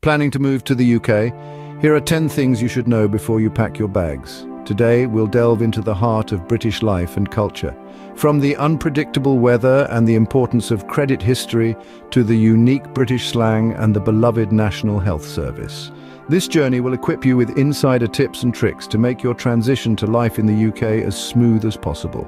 Planning to move to the UK? Here are 10 things you should know before you pack your bags. Today, we'll delve into the heart of British life and culture. From the unpredictable weather and the importance of credit history to the unique British slang and the beloved National Health Service. This journey will equip you with insider tips and tricks to make your transition to life in the UK as smooth as possible.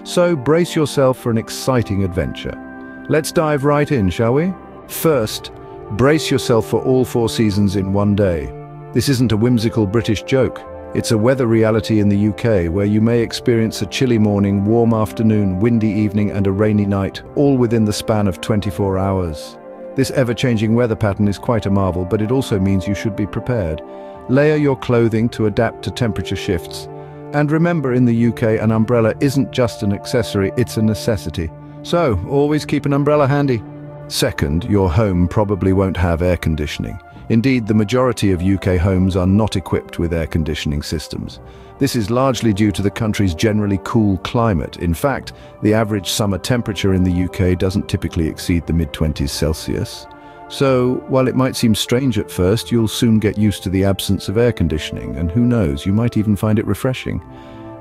So brace yourself for an exciting adventure. Let's dive right in, shall we? First, brace yourself for all 4 seasons in one day. This isn't a whimsical British joke. It's a weather reality in the UK where you may experience a chilly morning, warm afternoon, windy evening and a rainy night, all within the span of 24 hours. This ever-changing weather pattern is quite a marvel, but it also means you should be prepared. Layer your clothing to adapt to temperature shifts. And remember, in the UK, an umbrella isn't just an accessory, it's a necessity. So, always keep an umbrella handy. Second, your home probably won't have air conditioning. Indeed, the majority of UK homes are not equipped with air conditioning systems. This is largely due to the country's generally cool climate. In fact, the average summer temperature in the UK doesn't typically exceed the mid-20s Celsius. So, while it might seem strange at first, you'll soon get used to the absence of air conditioning, and who knows, you might even find it refreshing.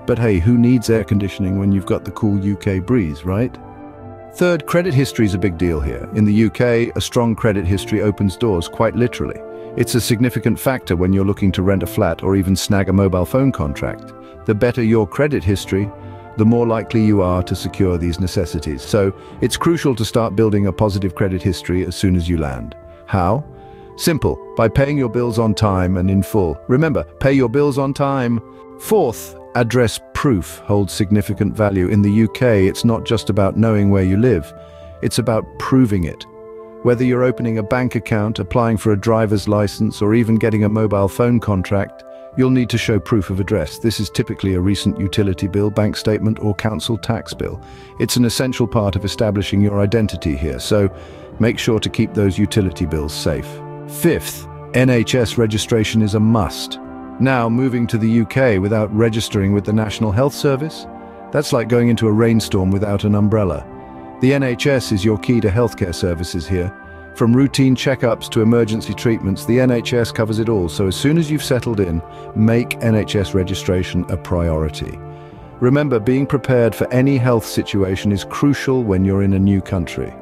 But hey, who needs air conditioning when you've got the cool UK breeze, right? Third, credit history is a big deal here. In the UK, a strong credit history opens doors, quite literally. It's a significant factor when you're looking to rent a flat or even snag a mobile phone contract. The better your credit history, the more likely you are to secure these necessities. So, it's crucial to start building a positive credit history as soon as you land. How? Simple, by paying your bills on time and in full. Remember, pay your bills on time. Fourth, address proof holds significant value. In the UK, it's not just about knowing where you live, it's about proving it. Whether you're opening a bank account, applying for a driver's license, or even getting a mobile phone contract, you'll need to show proof of address. This is typically a recent utility bill, bank statement, or council tax bill. It's an essential part of establishing your identity here, so make sure to keep those utility bills safe. Fifth, NHS registration is a must. Now, moving to the UK without registering with the National Health Service? That's like going into a rainstorm without an umbrella. The NHS is your key to healthcare services here. From routine checkups to emergency treatments, the NHS covers it all, so as soon as you've settled in, make NHS registration a priority. Remember, being prepared for any health situation is crucial when you're in a new country.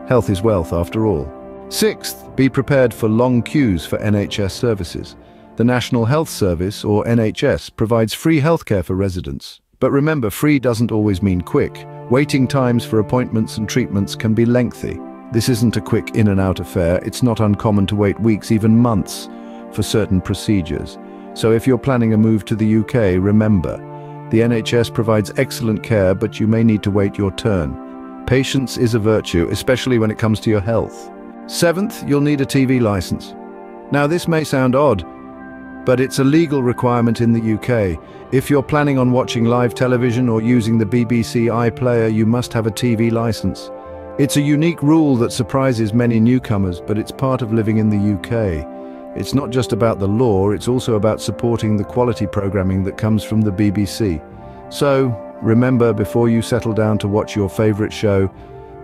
Health is wealth, after all. Sixth, be prepared for long queues for NHS services. The National Health Service, or NHS, provides free healthcare for residents. But remember, free doesn't always mean quick. Waiting times for appointments and treatments can be lengthy. This isn't a quick in and out affair. It's not uncommon to wait weeks, even months, for certain procedures. So if you're planning a move to the UK, remember, the NHS provides excellent care, but you may need to wait your turn. Patience is a virtue, especially when it comes to your health. Seventh, you'll need a TV license. Now, this may sound odd, but it's a legal requirement in the UK. If you're planning on watching live television or using the BBC iPlayer, you must have a TV license. It's a unique rule that surprises many newcomers, but it's part of living in the UK. It's not just about the law, it's also about supporting the quality programming that comes from the BBC. So, remember, before you settle down to watch your favorite show,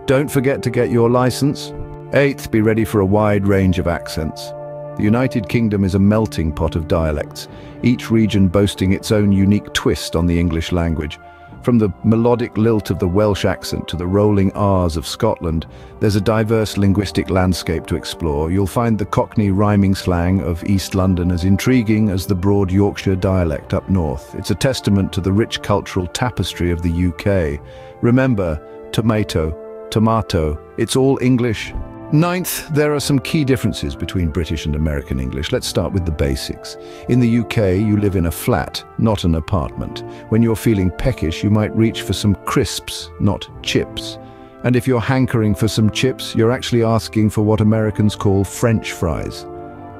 don't forget to get your license. Eighth, be ready for a wide range of accents. The United Kingdom is a melting pot of dialects, each region boasting its own unique twist on the English language. From the melodic lilt of the Welsh accent to the rolling R's of Scotland, there's a diverse linguistic landscape to explore. You'll find the Cockney rhyming slang of East London as intriguing as the broad Yorkshire dialect up north. It's a testament to the rich cultural tapestry of the UK. Remember, tomato, it's all English. Ninth, there are some key differences between British and American English. Let's start with the basics. In the UK, you live in a flat, not an apartment. When you're feeling peckish, you might reach for some crisps, not chips. And if you're hankering for some chips, you're actually asking for what Americans call French fries.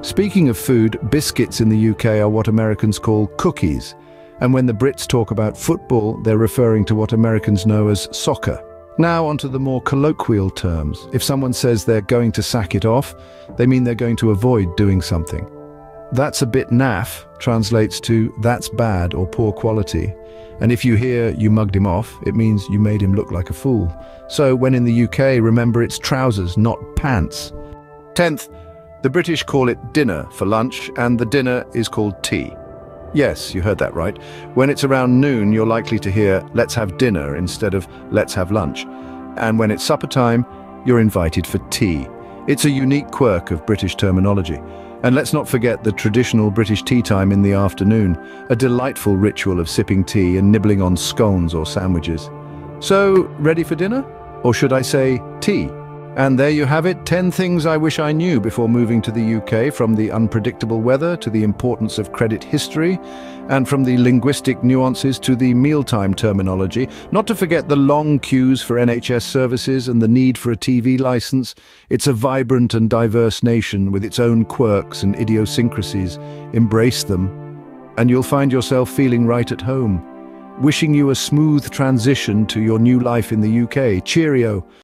Speaking of food, biscuits in the UK are what Americans call cookies. And when the Brits talk about football, they're referring to what Americans know as soccer. Now onto the more colloquial terms. If someone says they're going to sack it off, they mean they're going to avoid doing something. That's a bit naff translates to that's bad or poor quality. And if you hear you mugged him off, it means you made him look like a fool. So when in the UK, remember it's trousers, not pants. 10th, The British call it dinner for lunch, and the dinner is called tea. Yes, you heard that right. When it's around noon, you're likely to hear, "let's have dinner" instead of "let's have lunch." And when it's supper time, you're invited for tea. It's a unique quirk of British terminology. And let's not forget the traditional British tea time in the afternoon, a delightful ritual of sipping tea and nibbling on scones or sandwiches. So, ready for dinner? Or should I say, tea? And there you have it, 10 things I wish I knew before moving to the UK, from the unpredictable weather to the importance of credit history, and from the linguistic nuances to the mealtime terminology, not to forget the long queues for NHS services and the need for a TV license. It's a vibrant and diverse nation with its own quirks and idiosyncrasies. Embrace them, and you'll find yourself feeling right at home. Wishing you a smooth transition to your new life in the UK. Cheerio.